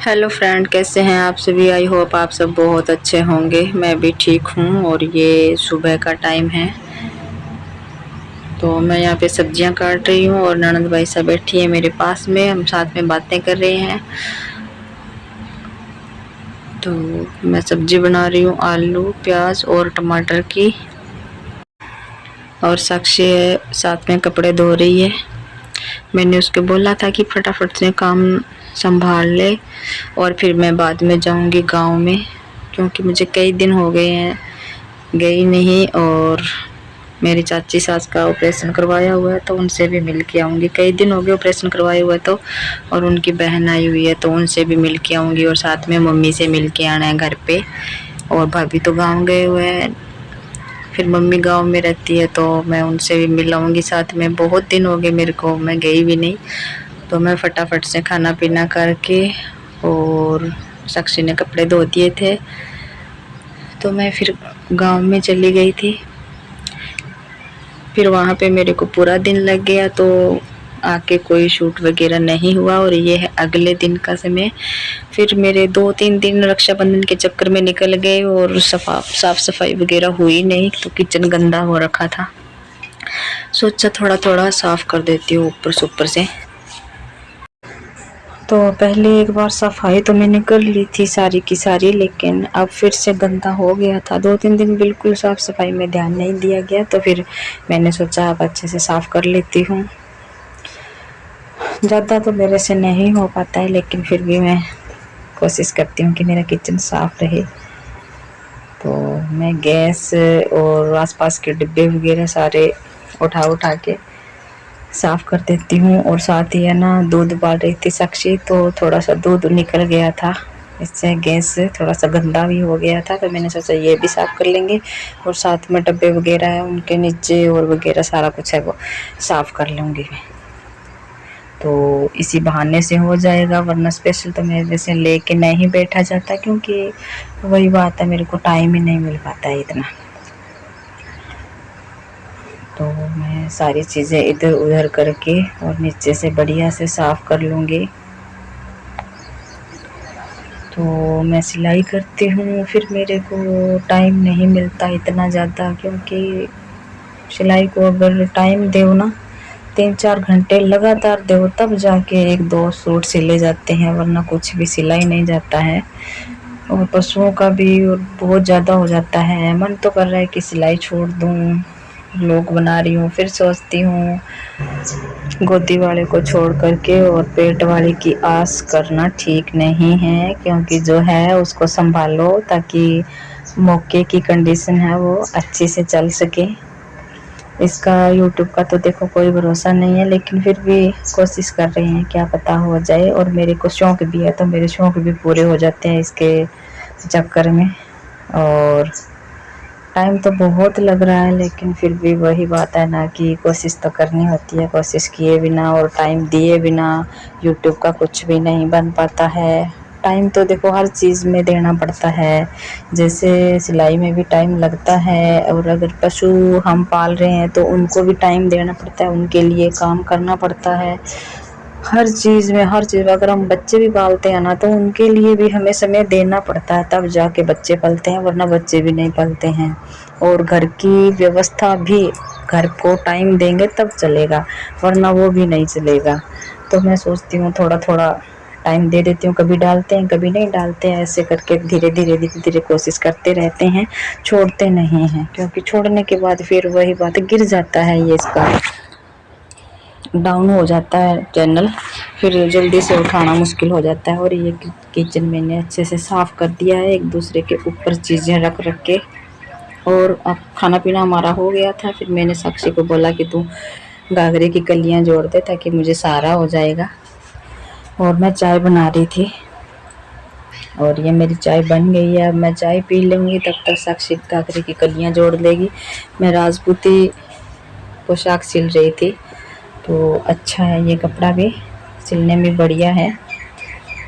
Hello friend, कैसे हैं आप सभी। आई होप आप सब बहुत अच्छे होंगे। मैं भी ठीक हूँ और ये सुबह का टाइम है तो मैं यहाँ पे सब्जियाँ काट रही हूँ और ननद भाई साहब बैठी है मेरे पास में, हम साथ में बातें कर रहे हैं। तो मैं सब्जी बना रही हूँ आलू प्याज और टमाटर की, और साक्षी है साथ में कपड़े धो रही है। मैंने उसके बोला था कि फटाफट से काम संभाल ले और फिर मैं बाद में जाऊंगी गांव में, क्योंकि मुझे कई दिन हो गए हैं गई नहीं, और मेरी चाची सास का ऑपरेशन करवाया हुआ है तो उनसे भी मिल के आऊँगी। कई दिन हो गए ऑपरेशन करवाए हुए तो, और उनकी बहन आई हुई है तो उनसे भी मिल के आऊँगी, और साथ में मम्मी से मिल के आना है घर पे। और भाभी तो गाँव गए हुए हैं, फिर मम्मी गांव में रहती है तो मैं उनसे भी मिल आऊँगी साथ में। बहुत दिन हो गए मेरे को, मैं गई भी नहीं। तो मैं फटाफट से खाना पीना करके, और साक्षी ने कपड़े धो दिए थे तो मैं फिर गांव में चली गई थी। फिर वहाँ पे मेरे को पूरा दिन लग गया तो आके कोई शूट वगैरह नहीं हुआ, और ये है अगले दिन का समय। फिर मेरे 2-3 दिन रक्षाबंधन के चक्कर में निकल गए और साफ सफाई वगैरह हुई नहीं, तो किचन गंदा हो रखा था। सोचा थोड़ा थोड़ा साफ कर देती हूँ ऊपर से ऊपर से। तो पहले एक बार सफाई तो मैंने कर ली थी सारी की सारी, लेकिन अब फिर से गंदा हो गया था। 2-3 दिन बिल्कुल साफ सफाई में ध्यान नहीं दिया गया, तो फिर मैंने सोचा अब अच्छे से साफ कर लेती हूँ। ज़्यादा तो मेरे से नहीं हो पाता है, लेकिन फिर भी मैं कोशिश करती हूँ कि मेरा किचन साफ रहे। तो मैं गैस और आसपास के डिब्बे वगैरह सारे उठा के साफ कर देती हूँ। और साथ ही है ना, दूध उबाल रही थी साक्षी, तो थोड़ा सा दूध निकल गया था, इससे गैस थोड़ा सा गंदा भी हो गया था। तो मैंने सोचा ये भी साफ़ कर लेंगे, और साथ में डब्बे वगैरह है उनके नीचे और वगैरह सारा कुछ है वो साफ़ कर लूँगी मैं। तो इसी बहाने से हो जाएगा, वरना स्पेशल तो मेरे जैसे लेके नहीं बैठा जाता, क्योंकि वही बात है, मेरे को टाइम ही नहीं मिल पाता है इतना। तो मैं सारी चीज़ें इधर उधर करके और नीचे से बढ़िया से साफ़ कर लूँगी। तो मैं सिलाई करती हूँ, फिर मेरे को टाइम नहीं मिलता इतना ज़्यादा, क्योंकि सिलाई को अगर टाइम दो ना 3-4 घंटे लगातार दो, तब जाके 1-2 सूट सिले जाते हैं, वरना कुछ भी सिलाई नहीं जाता है। और पशुओं का भी बहुत ज़्यादा हो जाता है, मन तो कर रहा है कि सिलाई छोड़ दूँ, लोग बना रही हूँ, फिर सोचती हूँ गोदी वाले को छोड़ करके और पेट वाले की आस करना ठीक नहीं है, क्योंकि जो है उसको संभालो ताकि मौके की कंडीशन है वो अच्छी से चल सके। इसका यूट्यूब का तो देखो कोई भरोसा नहीं है, लेकिन फिर भी कोशिश कर रहे हैं, क्या पता हो जाए। और मेरे को शौक़ भी है, तो मेरे शौक़ भी पूरे हो जाते हैं इसके चक्कर में। और टाइम तो बहुत लग रहा है, लेकिन फिर भी वही बात है ना कि कोशिश तो करनी होती है। कोशिश किए बिना और टाइम दिए बिना यूट्यूब का कुछ भी नहीं बन पाता है। टाइम तो देखो हर चीज़ में देना पड़ता है, जैसे सिलाई में भी टाइम लगता है, और अगर पशु हम पाल रहे हैं तो उनको भी टाइम देना पड़ता है, उनके लिए काम करना पड़ता है। हर चीज़ में अगर हम बच्चे भी पालते हैं ना, तो उनके लिए भी हमें समय देना पड़ता है, तब जाके बच्चे पलते हैं, वरना बच्चे भी नहीं पलते हैं। और घर की व्यवस्था भी घर को टाइम देंगे तब चलेगा, वरना वो भी नहीं चलेगा। तो मैं सोचती हूँ थोड़ा थोड़ा टाइम दे देती हूँ, कभी डालते हैं कभी नहीं डालते हैं, ऐसे करके धीरे धीरे कोशिश करते रहते हैं, छोड़ते नहीं हैं, क्योंकि छोड़ने के बाद फिर वही बात गिर जाता है, ये इसका डाउन हो जाता है चैनल, फिर जल्दी से उठाना मुश्किल हो जाता है। और ये किचन मैंने अच्छे से साफ़ कर दिया है, एक दूसरे के ऊपर चीज़ें रख के। और अब खाना पीना हमारा हो गया था, फिर मैंने साक्षी को बोला कि तू गागरे की कलियां जोड़ दे ताकि मुझे सहारा हो जाएगा। और मैं चाय बना रही थी, और ये मेरी चाय बन गई है, अब मैं चाय पी लूँगी, तब तक साक्षी गागरे की कलियां जोड़ लेगी। मैं राजपूती पोशाक सिल रही थी, तो अच्छा है ये कपड़ा भी, सिलने में बढ़िया है,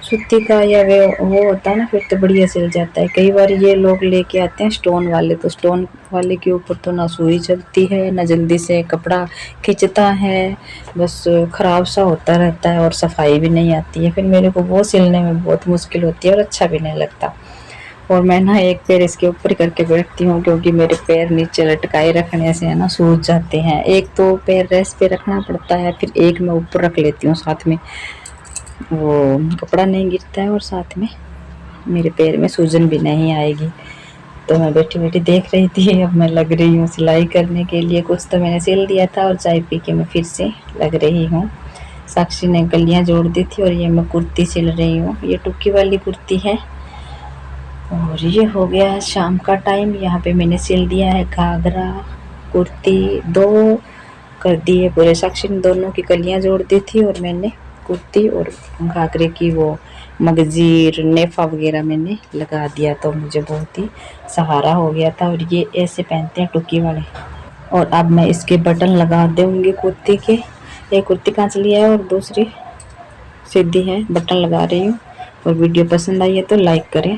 सूती का या वो होता है ना, फिर तो बढ़िया सिल जाता है। कई बार ये लोग लेके आते हैं स्टोन वाले, तो स्टोन वाले के ऊपर तो ना सुई चलती है, ना जल्दी से कपड़ा खिंचता है, बस ख़राब सा होता रहता है और सफाई भी नहीं आती है। फिर मेरे को वो सिलने में बहुत मुश्किल होती है और अच्छा भी नहीं लगता। और मैं ना एक पैर इसके ऊपर करके बैठती हूँ, क्योंकि मेरे पैर नीचे लटकाए रखने से है ना सूज जाते हैं। एक तो पैर रेस्ट पे रखना पड़ता है, फिर एक मैं ऊपर रख लेती हूँ, साथ में वो कपड़ा नहीं गिरता है और साथ में मेरे पैर में सूजन भी नहीं आएगी। तो मैं बैठी बैठी देख रही थी, अब मैं लग रही हूँ सिलाई करने के लिए। कुछ तो मैंने सिल दिया था और चाय पी के मैं फिर से लग रही हूँ। साक्षी ने कलियाँ जोड़ दी थी और ये मैं कुर्ती सिल रही हूँ। ये टुक्की वाली कुर्ती है। और ये हो गया है शाम का टाइम। यहाँ पे मैंने सिल दिया है घाघरा कुर्ती, 2 कर दिए पूरे। साक्षी ने दोनों की कलियाँ जोड़ दी थी और मैंने कुर्ती और घाघरे की वो मगजीर नेफा वगैरह मैंने लगा दिया, तो मुझे बहुत ही सहारा हो गया था। और ये ऐसे पहनते हैं टुक्की वाले। और अब मैं इसके बटन लगा दूँगी कुर्ती के। एक कुर्ती कांचली है और दूसरी सीधी है, बटन लगा रही हूँ। और वीडियो पसंद आई है तो लाइक करें।